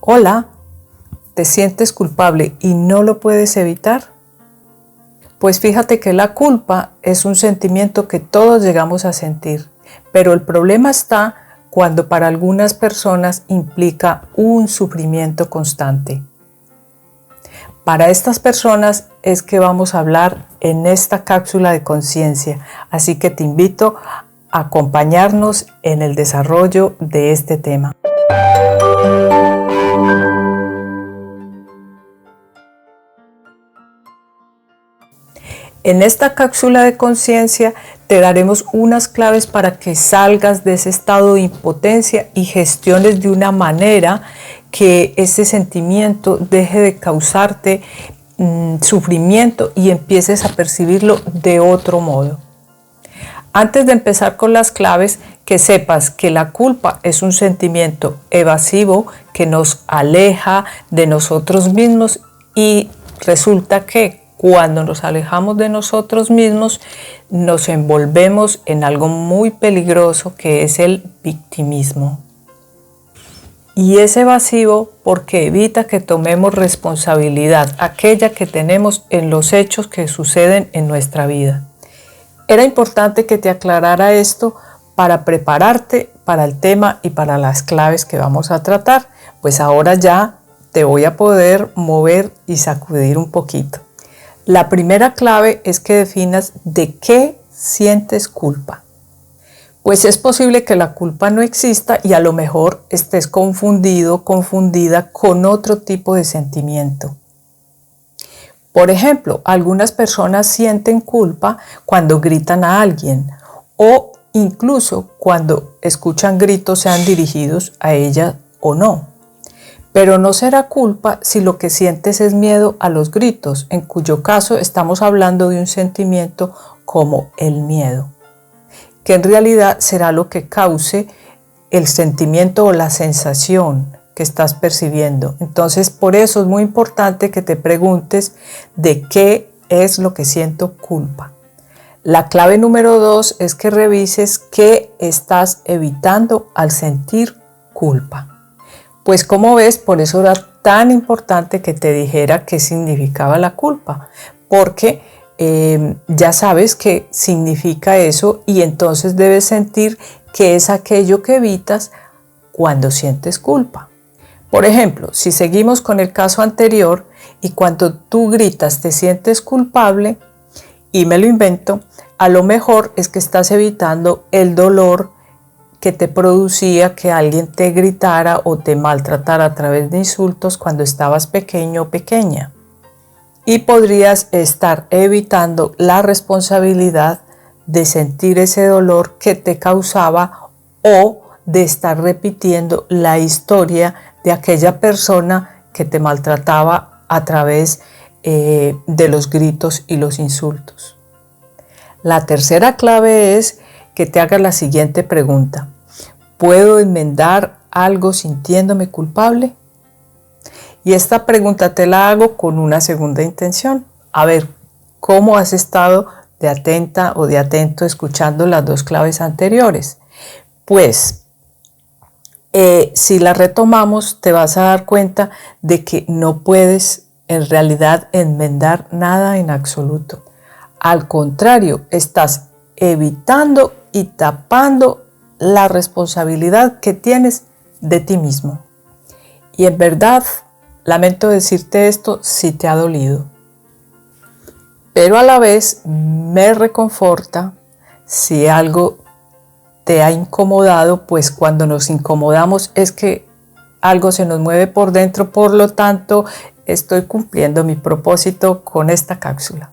Hola, ¿te sientes culpable y no lo puedes evitar? Pues fíjate que la culpa es un sentimiento que todos llegamos a sentir, pero el problema está cuando para algunas personas implica un sufrimiento constante. Para estas personas es que vamos a hablar en esta cápsula de conciencia, así que te invito a acompañarnos en el desarrollo de este tema. En esta cápsula de conciencia te daremos unas claves para que salgas de ese estado de impotencia y gestiones de una manera que ese sentimiento deje de causarte sufrimiento y empieces a percibirlo de otro modo. Antes de empezar con las claves, que sepas que la culpa es un sentimiento evasivo que nos aleja de nosotros mismos y resulta que cuando nos alejamos de nosotros mismos nos envolvemos en algo muy peligroso que es el victimismo. Y es evasivo porque evita que tomemos responsabilidad, aquella que tenemos en los hechos que suceden en nuestra vida. Era importante que te aclarara esto para prepararte para el tema y para las claves que vamos a tratar, pues ahora ya te voy a poder mover y sacudir un poquito. La primera clave es que definas de qué sientes culpa. Pues es posible que la culpa no exista y a lo mejor estés confundido, confundida con otro tipo de sentimiento. Por ejemplo, algunas personas sienten culpa cuando gritan a alguien o incluso cuando escuchan gritos sean dirigidos a ella o no. Pero no será culpa si lo que sientes es miedo a los gritos, en cuyo caso estamos hablando de un sentimiento como el miedo, que en realidad será lo que cause el sentimiento o la sensación que estás percibiendo. Entonces, por eso es muy importante que te preguntes de qué es lo que siento culpa. La clave número 2 es que revises qué estás evitando al sentir culpa. Pues como ves, por eso era tan importante que te dijera qué significaba la culpa, porque ya sabes qué significa eso y entonces debes sentir qué es aquello que evitas cuando sientes culpa. Por ejemplo, si seguimos con el caso anterior y cuando tú gritas te sientes culpable, y me lo invento, a lo mejor es que estás evitando el dolor que te producía que alguien te gritara o te maltratara a través de insultos cuando estabas pequeño o pequeña. Y podrías estar evitando la responsabilidad de sentir ese dolor que te causaba o de estar repitiendo la historia de aquella persona que te maltrataba a través de los gritos y los insultos. La tercera clave es que te hagas la siguiente pregunta. ¿Puedo enmendar algo sintiéndome culpable? Y esta pregunta te la hago con una segunda intención. A ver, ¿cómo has estado de atenta o de atento escuchando las dos claves anteriores? Pues, si la retomamos, te vas a dar cuenta de que no puedes en realidad enmendar nada en absoluto. Al contrario, estás evitando y tapando la responsabilidad que tienes de ti mismo. Y en verdad, lamento decirte esto si te ha dolido. Pero a la vez me reconforta si algo te ha incomodado, pues cuando nos incomodamos es que algo se nos mueve por dentro, por lo tanto estoy cumpliendo mi propósito con esta cápsula.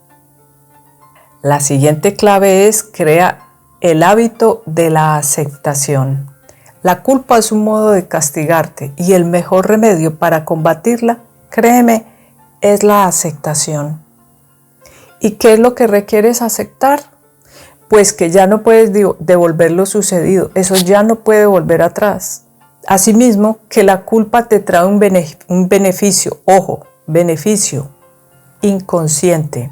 La siguiente clave es crea el hábito de la aceptación. La culpa es un modo de castigarte y el mejor remedio para combatirla, créeme, es la aceptación. ¿Y qué es lo que requieres aceptar? Pues que ya no puedes devolver lo sucedido, eso ya no puede volver atrás. Asimismo, que la culpa te trae un beneficio, ojo, beneficio inconsciente,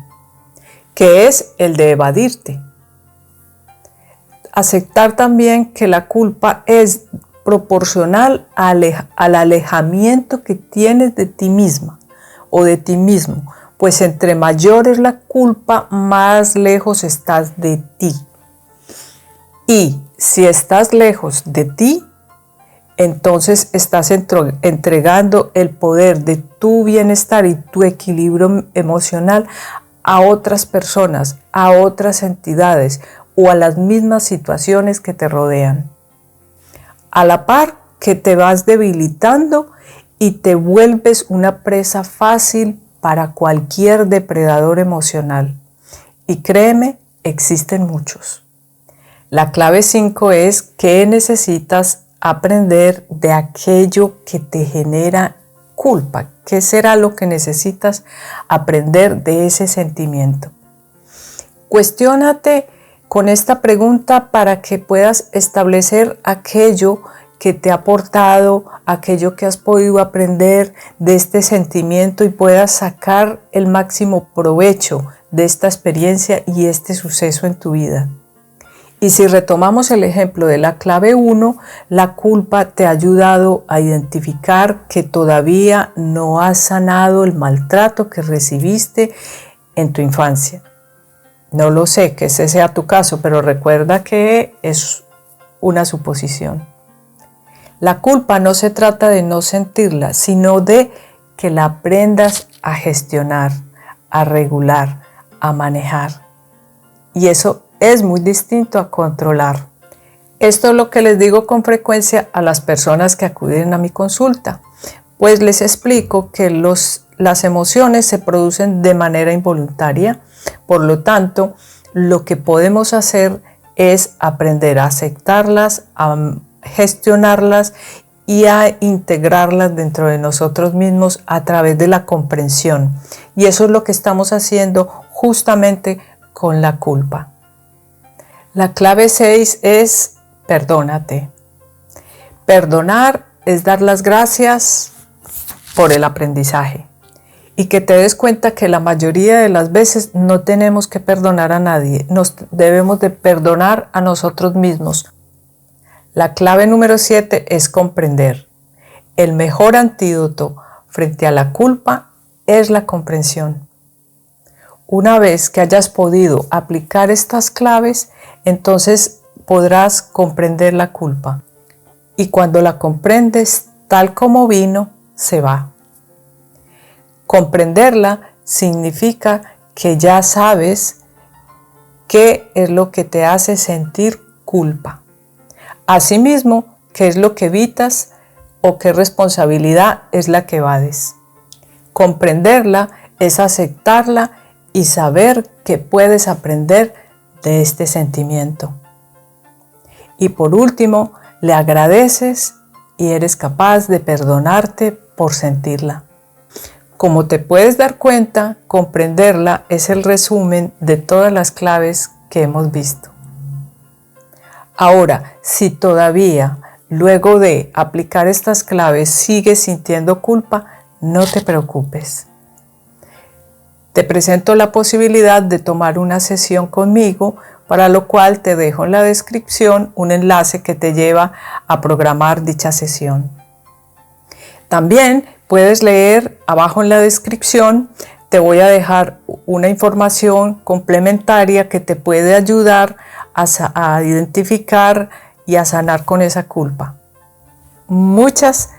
que es el de evadirte. Aceptar también que la culpa es proporcional al alejamiento que tienes de ti misma o de ti mismo, pues entre mayor es la culpa, más lejos estás de ti. Y si estás lejos de ti, entonces estás entregando el poder de tu bienestar y tu equilibrio emocional a otras personas, a otras entidades o a las mismas situaciones que te rodean. A la par que te vas debilitando y te vuelves una presa fácil para cualquier depredador emocional. Y créeme, existen muchos. La clave 5 es que necesitas aprender de aquello que te genera culpa. ¿Qué será lo que necesitas aprender de ese sentimiento? Cuestiónate con esta pregunta para que puedas establecer aquello que te ha aportado, aquello que has podido aprender de este sentimiento y puedas sacar el máximo provecho de esta experiencia y este suceso en tu vida. Y si retomamos el ejemplo de la clave 1, la culpa te ha ayudado a identificar que todavía no has sanado el maltrato que recibiste en tu infancia. No lo sé que ese sea tu caso, pero recuerda que es una suposición. La culpa no se trata de no sentirla, sino de que la aprendas a gestionar, a regular, a manejar. Y eso es muy distinto a controlar. Esto es lo que les digo con frecuencia a las personas que acuden a mi consulta, pues les explico que las emociones se producen de manera involuntaria, por lo tanto, lo que podemos hacer es aprender a aceptarlas, a gestionarlas y a integrarlas dentro de nosotros mismos a través de la comprensión. Y eso es lo que estamos haciendo justamente con la culpa. La clave 6 es perdónate. Perdonar es dar las gracias por el aprendizaje y que te des cuenta que la mayoría de las veces no tenemos que perdonar a nadie, nos debemos de perdonar a nosotros mismos. La clave número 7 es comprender. El mejor antídoto frente a la culpa es la comprensión. Una vez que hayas podido aplicar estas claves, entonces podrás comprender la culpa. Y cuando la comprendes tal como vino, se va. Comprenderla significa que ya sabes qué es lo que te hace sentir culpa. Asimismo, qué es lo que evitas o qué responsabilidad es la que evades. Comprenderla es aceptarla y saber que puedes aprender de este sentimiento. Y por último, le agradeces y eres capaz de perdonarte por sentirla. Como te puedes dar cuenta, comprenderla es el resumen de todas las claves que hemos visto. Ahora, si todavía, luego de aplicar estas claves, sigues sintiendo culpa, no te preocupes. Te presento la posibilidad de tomar una sesión conmigo, para lo cual te dejo en la descripción un enlace que te lleva a programar dicha sesión. También puedes leer abajo en la descripción, te voy a dejar una información complementaria que te puede ayudar a identificar y a sanar con esa culpa. Muchas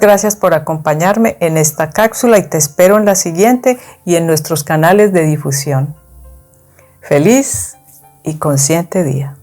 gracias por acompañarme en esta cápsula y te espero en la siguiente y en nuestros canales de difusión. Feliz y consciente día.